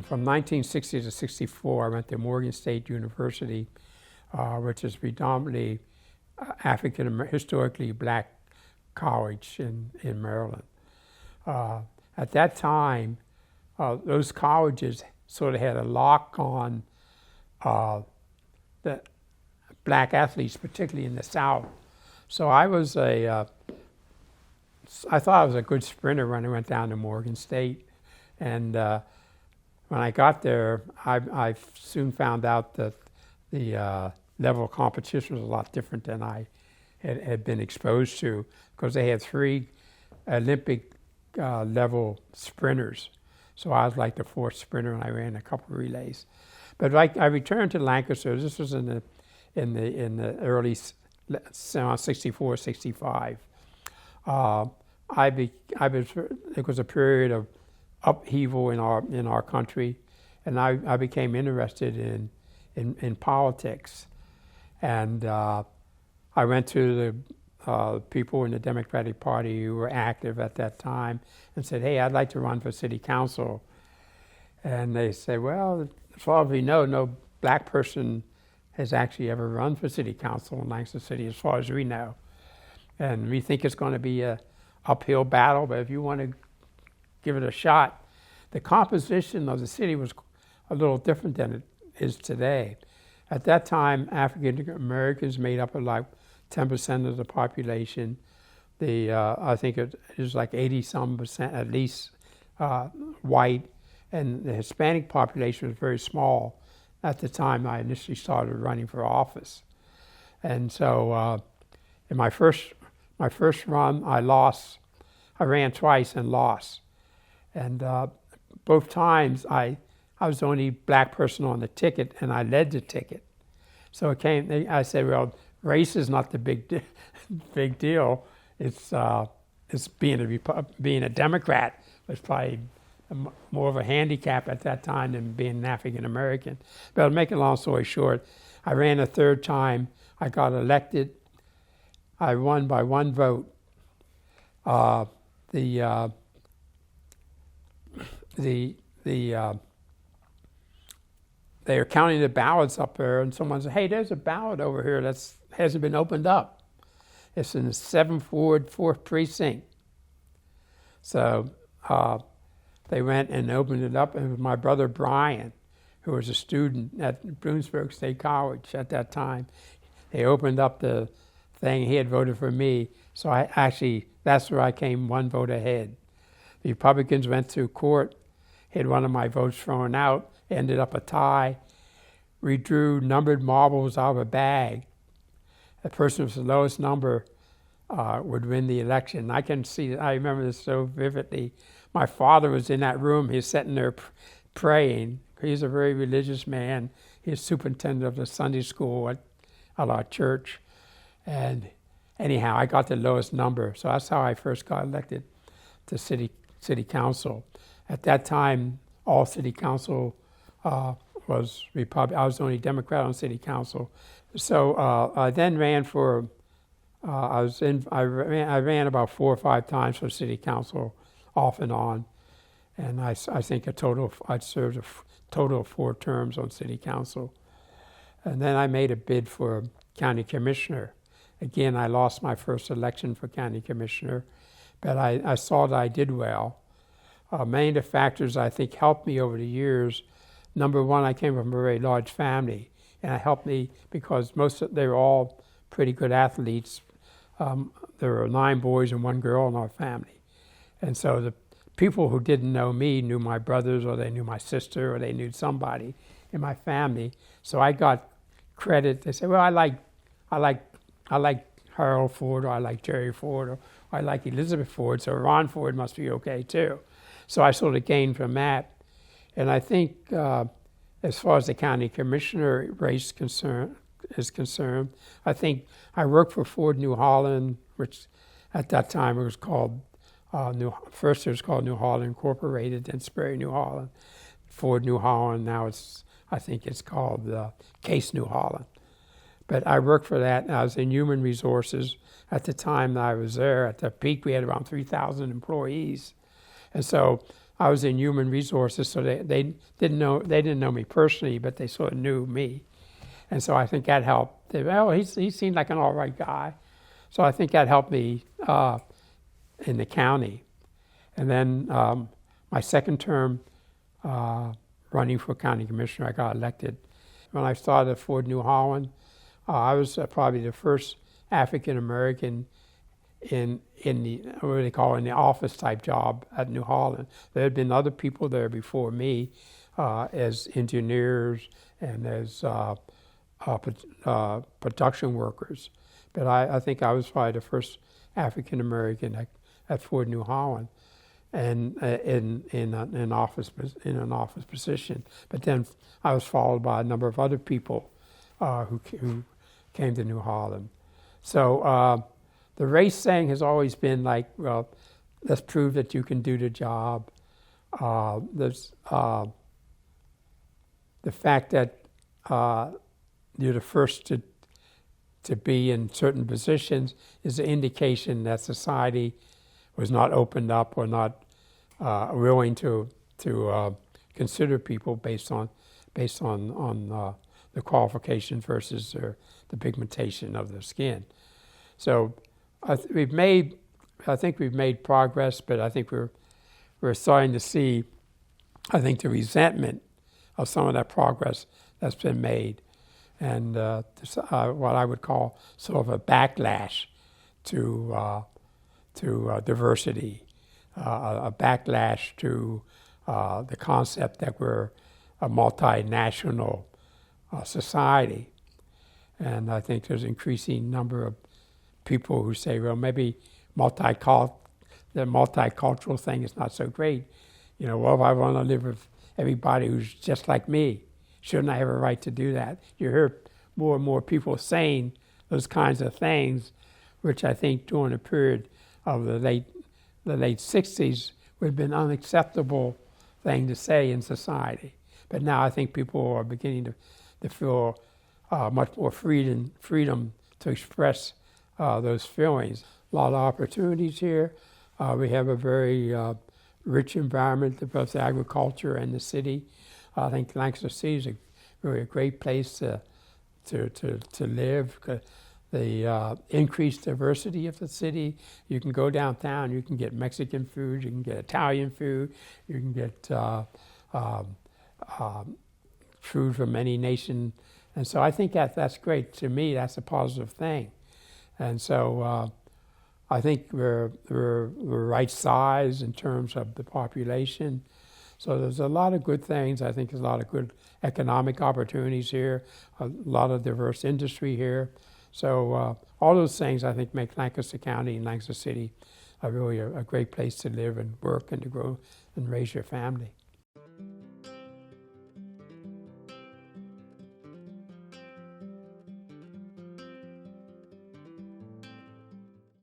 from 1960 to 64, I went to Morgan State University, which is predominantly historically black college in Maryland. At that time, those colleges sort of had a lock on the black athletes, particularly in the South. So I thought I was a good sprinter when I went down to Morgan State. And when I got there, I soon found out that the level of competition was a lot different than I had been exposed to, because they had 3 Olympic level sprinters. So I was like the 4th sprinter, and I ran a couple of relays. But I returned to Lancaster. This was in the early 64, 65. It was a period of upheaval in our country, and I became interested in politics, and I went to the people in the Democratic Party who were active at that time and said, "Hey, I'd like to run for city council." And they said, "Well, as far as we know, no black person has actually ever run for city council in Lancaster City, as far as we know. And we think it's going to be a uphill battle, but if you want to give it a shot." The composition of the city was a little different than it is today. At that time, African Americans made up like 10% of the population. I think it was like 80-some% at least white, and the Hispanic population was very small at the time I initially started running for office. And so in my first run, I lost. I ran twice and lost. And both times I was the only black person on the ticket, and I led the ticket. So I said, well, race is not the big deal. It's being a Democrat was probably more of a handicap at that time than being an African American. But to make a long story short, I ran a 3rd time. I got elected. I won by 1 vote. They were counting the ballots up there, and someone said, "Hey, there's a ballot over here that hasn't been opened up. It's in the 7th Ward, 4th Precinct." So they went and opened it up, and it was my brother Brian, who was a student at Bloomsburg State College at that time. They opened up the thing. He had voted for me, so that's where I came 1 vote ahead. The Republicans went to court, had one of my votes thrown out, ended up a tie. We drew numbered marbles out of a bag. The person with the lowest number would win the election. I remember this so vividly. My father was in that room. He was sitting there praying. He's a very religious man. He's superintendent of the Sunday school at our church. And anyhow, I got the lowest number. So that's how I first got elected to city council. At that time, all city council was Republican. I was the only Democrat on city council. So I then ran for. I ran about 4 or 5 times for city council, off and on, and I think I served a total of 4 terms on city council, and then I made a bid for county commissioner. Again, I lost my first election for county commissioner, but I saw that I did well. Many of the factors I think helped me over the years. Number one, I came from a very large family, and it helped me because they were all pretty good athletes. There were 9 boys and 1 girl in our family. And so the people who didn't know me knew my brothers, or they knew my sister, or they knew somebody in my family. So I got credit. They said, "Well, I like Harold Ford, or I like Jerry Ford, or I like Elizabeth Ford, so Ron Ford must be okay too." So I sort of gained from that. And I think as far as the county commissioner race is concerned, I think I worked for Ford New Holland, which at that time it was called, first it was called New Holland Incorporated, then Sperry New Holland, Ford New Holland. Now I think it's called Case New Holland. But I worked for that, and I was in human resources. At the time that I was there, at the peak, we had around 3,000 employees. And so I was in human resources, so they didn't know me personally, but they sort of knew me, and so I think that helped. He seemed like an all right guy, so I think that helped me in the county. And then my second term running for county commissioner, I got elected. When I started at Ford New Holland, I was probably the first African American in the what they call in the office type job at New Holland. There had been other people there before me as engineers and as production workers, but I think I was probably the first African American at Ford New Holland, and in an office position. But then I was followed by a number of other people who came to New Holland. So the race thing has always been like, well, let's prove that you can do the job. There's the fact that you're the first to be in certain positions is an indication that society was not opened up or not willing to consider people based on the qualifications versus the pigmentation of their skin. So I think we've made progress, but I think we're starting to see, I think, the resentment of some of that progress that's been made, and what I would call sort of a backlash to diversity, a backlash to the concept that we're a multinational society. And I think there's an increasing number of people who say, well, maybe the multicultural thing is not so great. You know, well, if I want to live with everybody who's just like me, shouldn't I have a right to do that? You hear more and more people saying those kinds of things, which I think during the period of the late 60s would have been an unacceptable thing to say in society. But now I think people are beginning to feel much more freedom to express those feelings. A lot of opportunities here. We have a very rich environment of both agriculture and the city. I think Lancaster City is really a great place to live. The increased diversity of the city. You can go downtown, you can get Mexican food, you can get Italian food, you can get food from any nation. And so I think that's great. To me, that's a positive thing. And so I think we're right size in terms of the population. So there's a lot of good things. I think there's a lot of good economic opportunities here, a lot of diverse industry here. So all those things I think make Lancaster County and Lancaster City really a great place to live and work and to grow and raise your family.